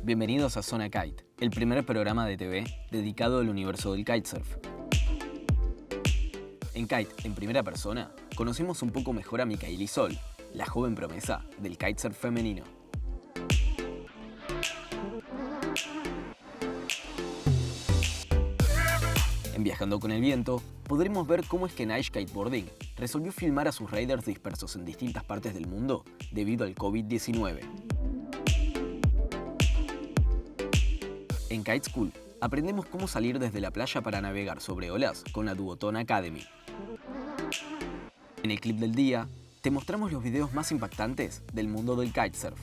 Bienvenidos a Zona Kite, el primer programa de TV dedicado al universo del kitesurf. En Kite, en primera persona, conocemos un poco mejor a Micaela Sol, la joven promesa del kitesurf femenino. En Viajando con el Viento, podremos ver cómo es que Nice Kiteboarding resolvió filmar a sus riders dispersos en distintas partes del mundo debido al COVID-19. En Kite School, aprendemos cómo salir desde la playa para navegar sobre olas con la Duotone Academy. En el clip del día, te mostramos los videos más impactantes del mundo del kitesurf.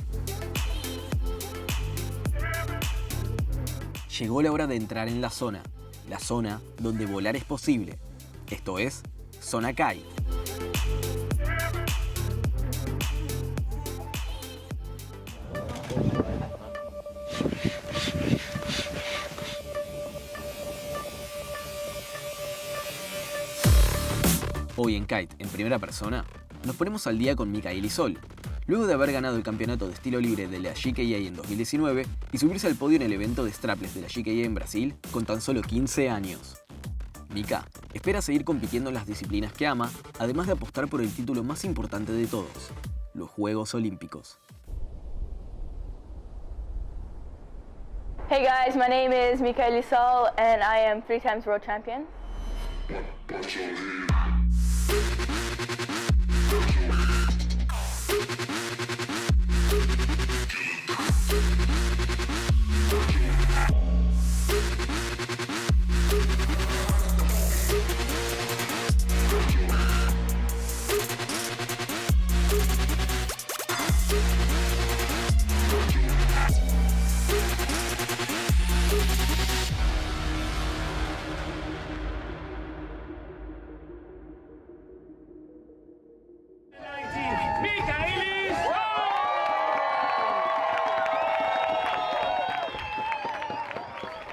Llegó la hora de entrar en la zona donde volar es posible. Esto es Zona Kite. Hoy en Kite, en primera persona, nos ponemos al día con Micaela Sol, luego de haber ganado el campeonato de estilo libre de la GKA en 2019 y subirse al podio en el evento de strapless de la GKA en Brasil con tan solo 15 años. Mika espera seguir compitiendo en las disciplinas que ama, además de apostar por el título más importante de todos, los Juegos Olímpicos. Hey guys, my name is Micaela Sol and I am 3 times world champion.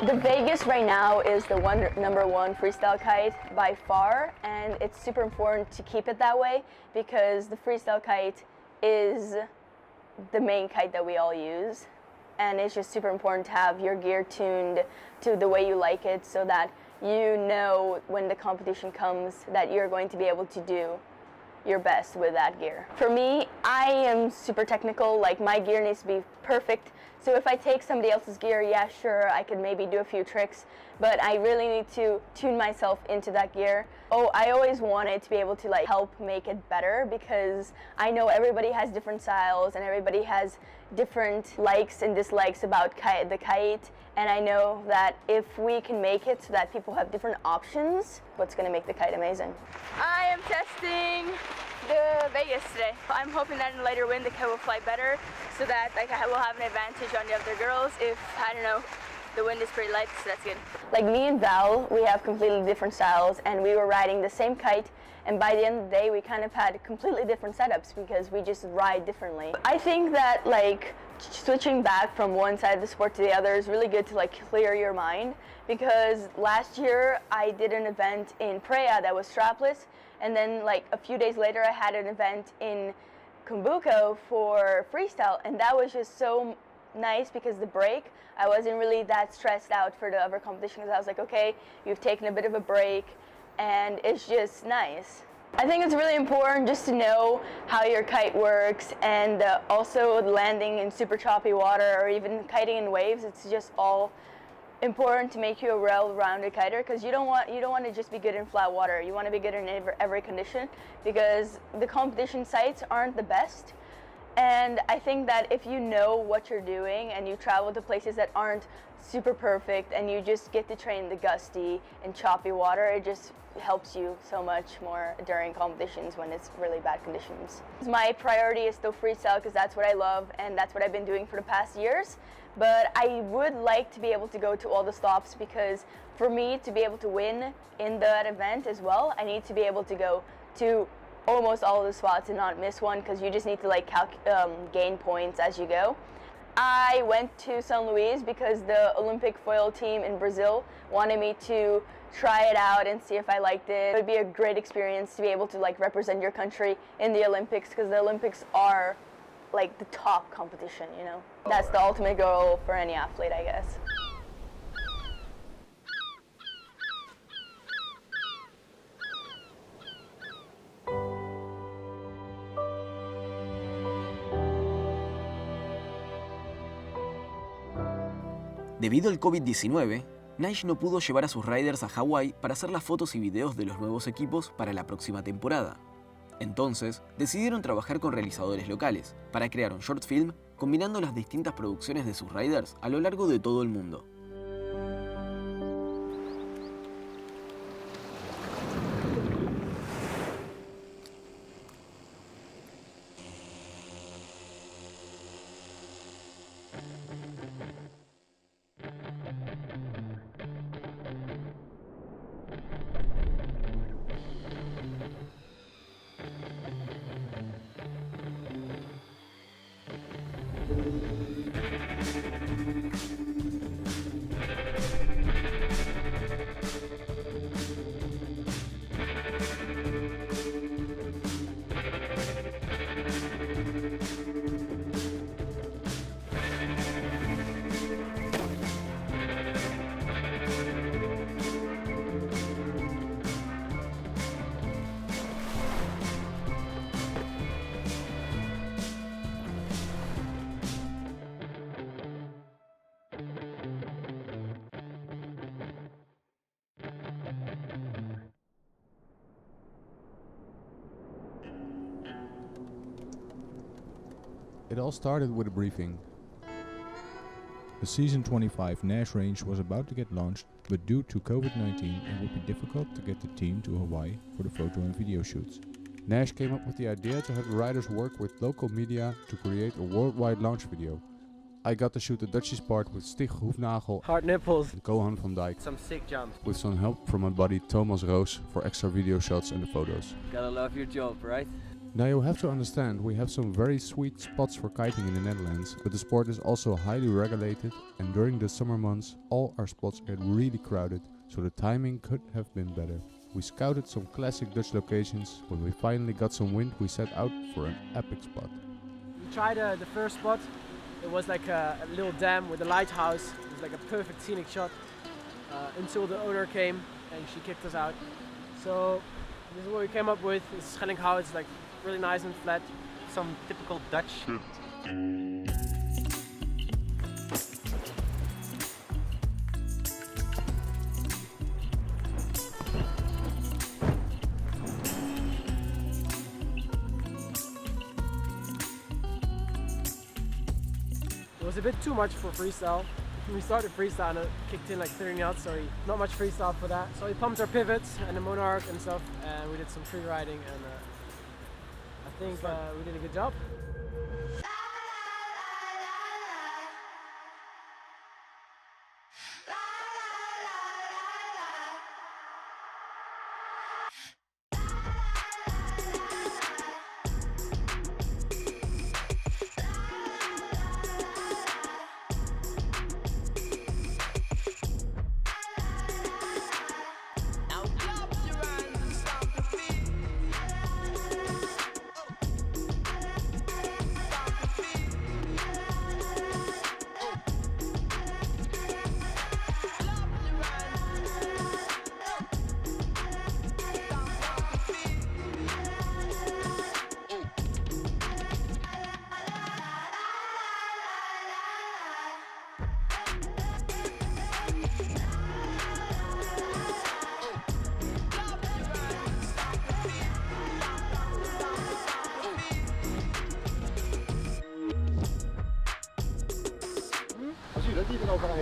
The Vegas right now is the number one freestyle kite by far, and it's super important to keep it that way because the freestyle kite is the main kite that we all use, and it's just super important to have your gear tuned to the way you like it so that you know when the competition comes that you're going to be able to do your best with that gear. For me, I am super technical, like my gear needs to be perfect. So if I take somebody else's gear, yeah, sure, I could maybe do a few tricks, but I really need to tune myself into that gear. Oh, I always wanted to be able to help make it better because I know everybody has different styles and everybody has different likes and dislikes about the kite. And I know that if we can make it so that people have different options, what's going to make the kite amazing. I am testing the Vegas today. I'm hoping that in the later wind the kite will fly better so that I will have an advantage on the other girls if, I don't know, the wind is pretty light, so that's good. Like me and Val, we have completely different styles and we were riding the same kite, and by the end of the day we kind of had completely different setups because we just ride differently. I think that switching back from one side of the sport to the other is really good to clear your mind, because last year I did an event in Praia that was strapless, and then a few days later I had an event in Kumbuko for freestyle, and that was just so nice because the break, I wasn't really that stressed out for the other competition because I was like, okay, you've taken a bit of a break and it's just nice. I think it's really important just to know how your kite works, and also landing in super choppy water or even kiting in waves. It's just all important to make you a well-rounded kiter, because you don't want to just be good in flat water. You want to be good in every condition, because the competition sites aren't the best. And I think that if you know what you're doing and you travel to places that aren't super perfect and you just get to train the gusty and choppy water, it just helps you so much more during competitions when it's really bad conditions. My priority is still freestyle because that's what I love and that's what I've been doing for the past years. But I would like to be able to go to all the stops, because for me to be able to win in that event as well, I need to be able to go to almost all of the spots and not miss one, because you just need to gain points as you go. I went to São Luís because the Olympic foil team in Brazil wanted me to try it out and see if I liked it. It would be a great experience to be able to represent your country in the Olympics, because the Olympics are like the top competition, you know. That's the ultimate goal for any athlete, I guess. Debido al COVID-19, Naish no pudo llevar a sus riders a Hawái para hacer las fotos y videos de los nuevos equipos para la próxima temporada. Entonces, decidieron trabajar con realizadores locales para crear un short film combinando las distintas producciones de sus riders a lo largo de todo el mundo. It all started with a briefing. The season 25 Nash range was about to get launched, but due to COVID-19 it would be difficult to get the team to Hawaii for the photo and video shoots. Nash came up with the idea to have the riders work with local media to create a worldwide launch video. I got to shoot the Dutchies part with Stig Hoefnagel, Hard nipples, and Kohan van Dijk, some sick jumps. with some help from my buddy Thomas Roos for extra video shots and the photos. Gotta love your job, right? Now you have to understand, we have some very sweet spots for kiting in the Netherlands, but the sport is also highly regulated, and during the summer months all our spots get really crowded, so the timing could have been better. We scouted some classic Dutch locations. When we finally got some wind, we set out for an epic spot. We tried the first spot. It was like a little dam with a lighthouse. It was like a perfect scenic shot until the owner came and she kicked us out. So this is what we came up with. It's Schellinghout. It's like really nice and flat. Some typical Dutch shit. It was a bit too much for freestyle. We started freestyle and it kicked in like 30 knots, so not much freestyle for that. So we pumped our pivots and the monarch and stuff, and we did some free riding, and I think we did a good job.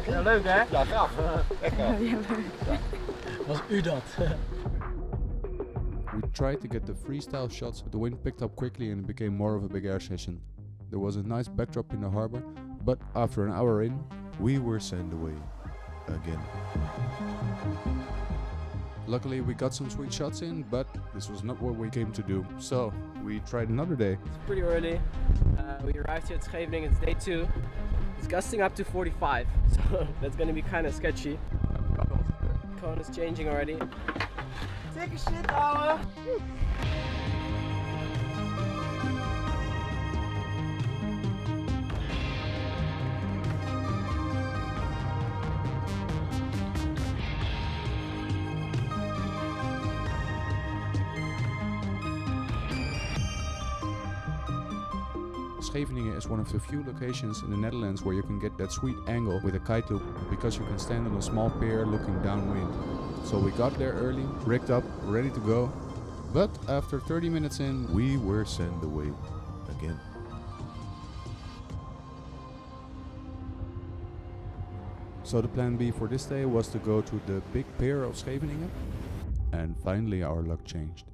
Ja, leuk hè? Ja, gaaf. Echt gaaf. Ja, leuk. Was u dat? We tried to get the freestyle shots, but the wind picked up quickly and it became more of a big air session. There was a nice backdrop in the harbor, but after an hour in, We were sent away again. luckily we got some sweet shots in, but this was not what we came to do. So we tried another day. It's pretty early. We arrived here at Scheveningen, it's day 2. It's gusting up to 45, so that's gonna be kind of sketchy. Cone is changing already. Take a shit, ouwe! Scheveningen is one of the few locations in the Netherlands where you can get that sweet angle with a kite loop because you can stand on a small pier looking downwind. So we got there early, rigged up, ready to go. But after 30 minutes in, We were sent away again. so the plan B for this day was to go to the big pier of Scheveningen. And finally our luck changed.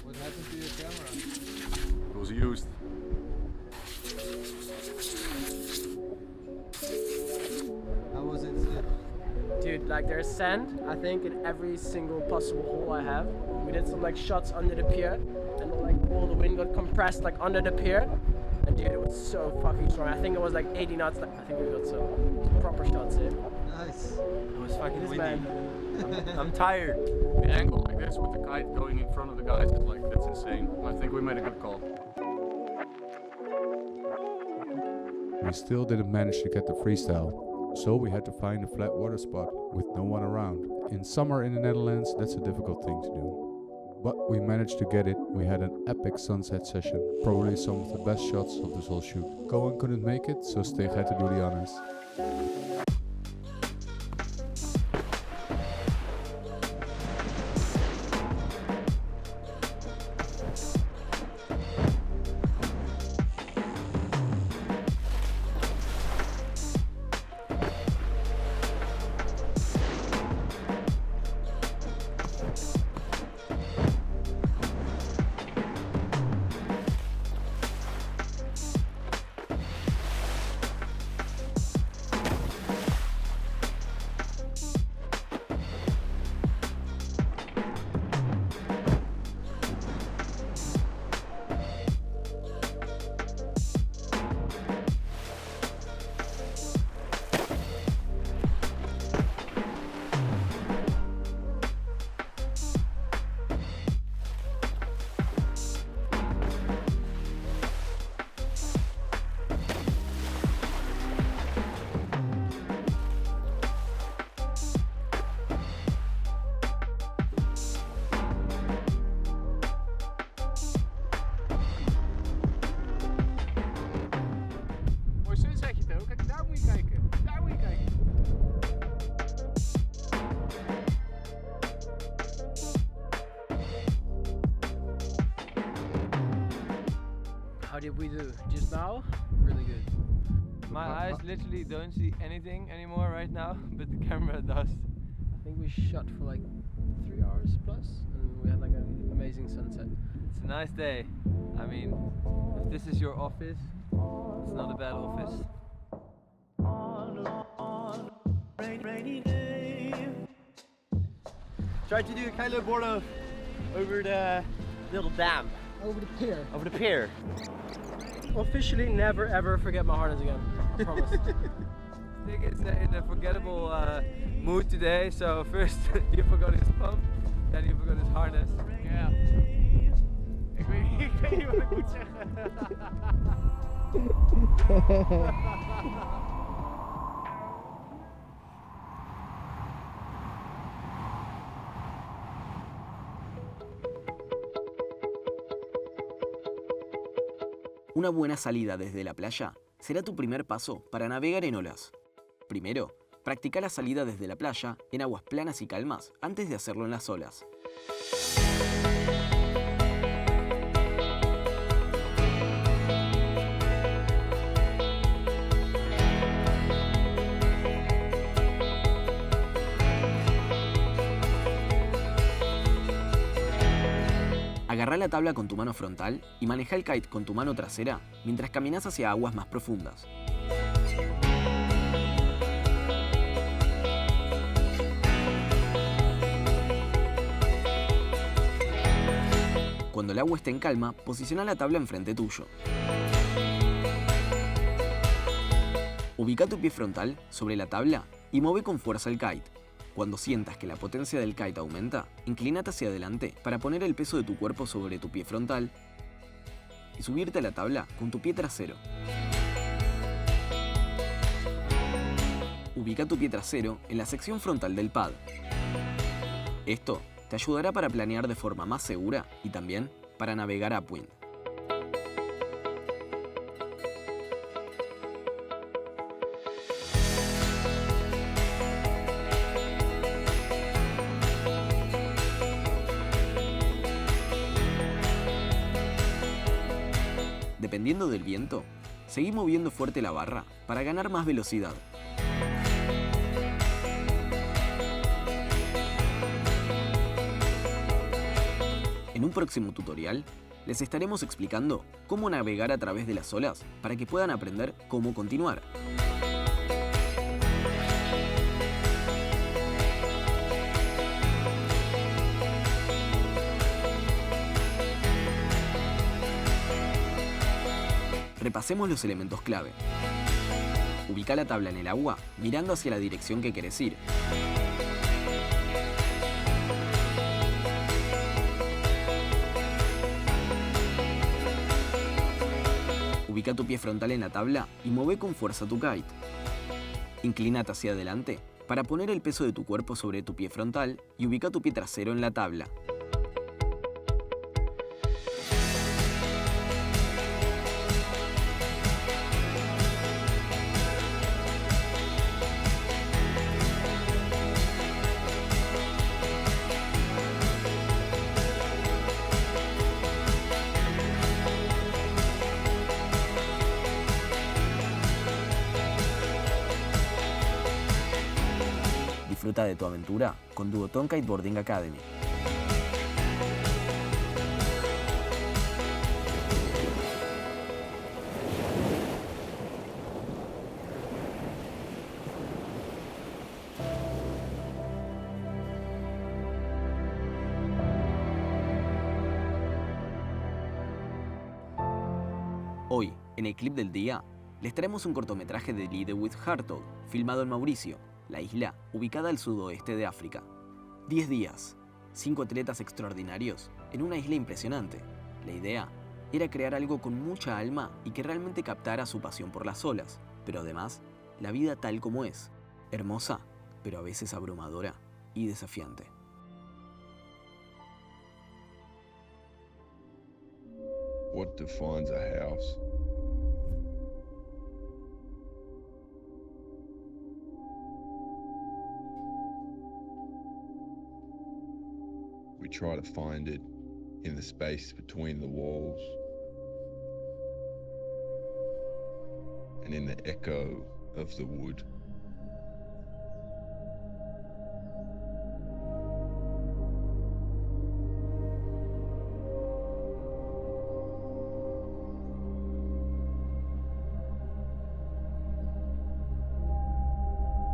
What happened to your camera? It was used. How was it? Dude, like there's sand, I think, in every single possible hole I have. We did some like shots under the pier, and like all the wind got compressed like under the pier. And dude, it was so fucking strong. I think it was like 80 knots. I think we got some proper shots in. Nice. It was fucking This windy. man. I'm tired. The angle like this with the kite going in front of the guys is like, that's insane. I think we made a good call. We still didn't manage to get the freestyle, so we had to find a flat water spot with no one around. In summer in the Netherlands, that's a difficult thing to do. But we managed to get it. We had an epic sunset session, probably some of the best shots of this whole shoot. Cohen couldn't make it, so Stig had to do the honors. Mooi sunsetje toch? Kijk, daar moet je kijken. Daar moet je kijken. How did we do? Just now? Really good. My eyes literally don't see anything anymore right now, but the camera does. I think we shot for like 3 hours plus, and we had like an amazing sunset. It's a nice day. I mean, if this is your office, it's not a bad office. Tried to do a kind of board over the little dam. Over the pier. Over the pier. Officially never ever forget my harness again. I promise. Stig is in a forgettable mood today, so first he forgot his pump, then he forgot his harness. Ja. Ik weet niet wat ik moet zeggen. Una buena salida desde la playa será tu primer paso para navegar en olas. Primero, practica la salida desde la playa en aguas planas y calmas antes de hacerlo en las olas. Agarrá la tabla con tu mano frontal y maneja el kite con tu mano trasera mientras caminas hacia aguas más profundas. Cuando el agua esté en calma, posiciona la tabla enfrente tuyo. Ubica tu pie frontal sobre la tabla y mueve con fuerza el kite. Cuando sientas que la potencia del kite aumenta, inclínate hacia adelante para poner el peso de tu cuerpo sobre tu pie frontal y subirte a la tabla con tu pie trasero. Ubica tu pie trasero en la sección frontal del pad. Esto te ayudará para planear de forma más segura y también para navegar upwind. Dependiendo del viento, seguí moviendo fuerte la barra para ganar más velocidad. En un próximo tutorial, les estaremos explicando cómo navegar a través de las olas para que puedan aprender cómo continuar. Repasemos los elementos clave. Ubica la tabla en el agua mirando hacia la dirección que querés ir. Ubica tu pie frontal en la tabla y mueve con fuerza tu kite. Inclínate hacia adelante para poner el peso de tu cuerpo sobre tu pie frontal y ubica tu pie trasero en la tabla. Disfruta de tu aventura con Duotone Kiteboarding Academy. Hoy, en el clip del día, les traemos un cortometraje de Lead with Hartog, filmado en Mauricio, la isla ubicada al sudoeste de África. 10 días, 5 atletas extraordinarios en una isla impresionante. La idea era crear algo con mucha alma y que realmente captara su pasión por las olas, pero además, la vida tal como es, hermosa, pero a veces abrumadora y desafiante. What defines a house? We try to find it in the space between the walls and in the echo of the wood.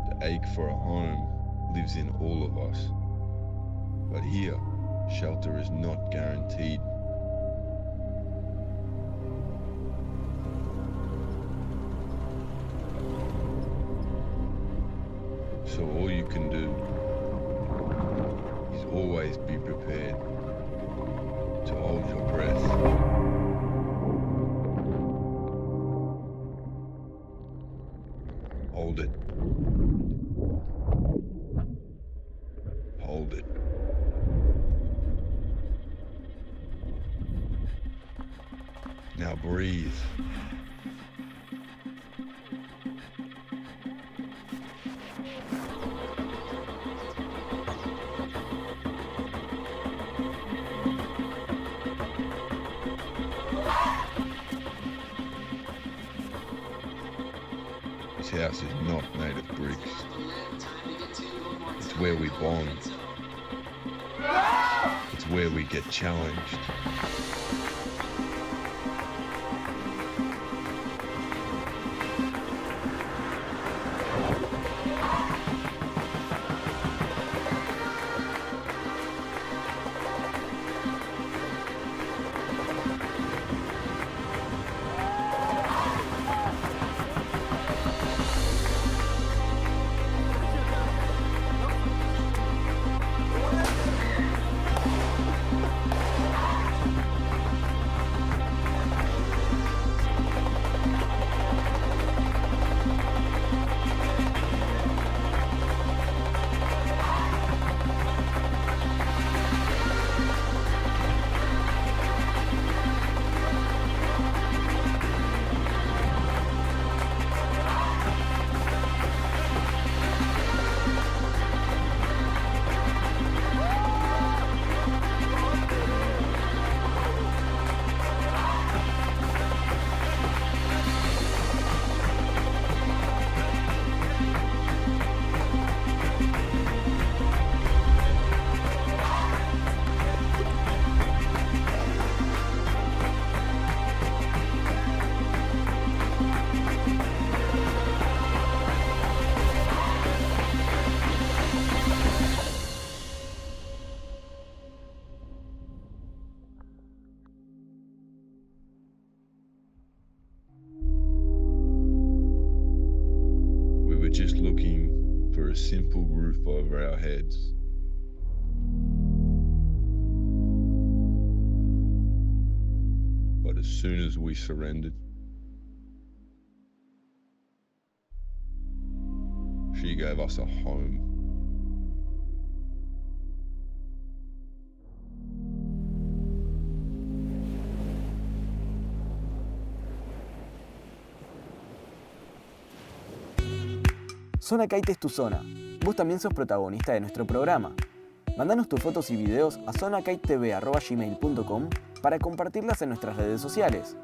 The ache for a home lives in all of us, but here, shelter is not guaranteed. So all you can do is always be prepared to hold your breath. Hold it. Hold it. Now breathe. This house is not made of bricks. It's where we bond. It's where we get challenged. Just looking for a simple roof over our heads. But as soon as we surrendered, she gave us a home. Zona Kite es tu zona. Vos también sos protagonista de nuestro programa. Mandanos tus fotos y videos a zonakite.gmail.com para compartirlas en nuestras redes sociales.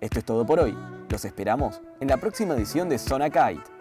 Esto es todo por hoy. Los esperamos en la próxima edición de Zona Kite.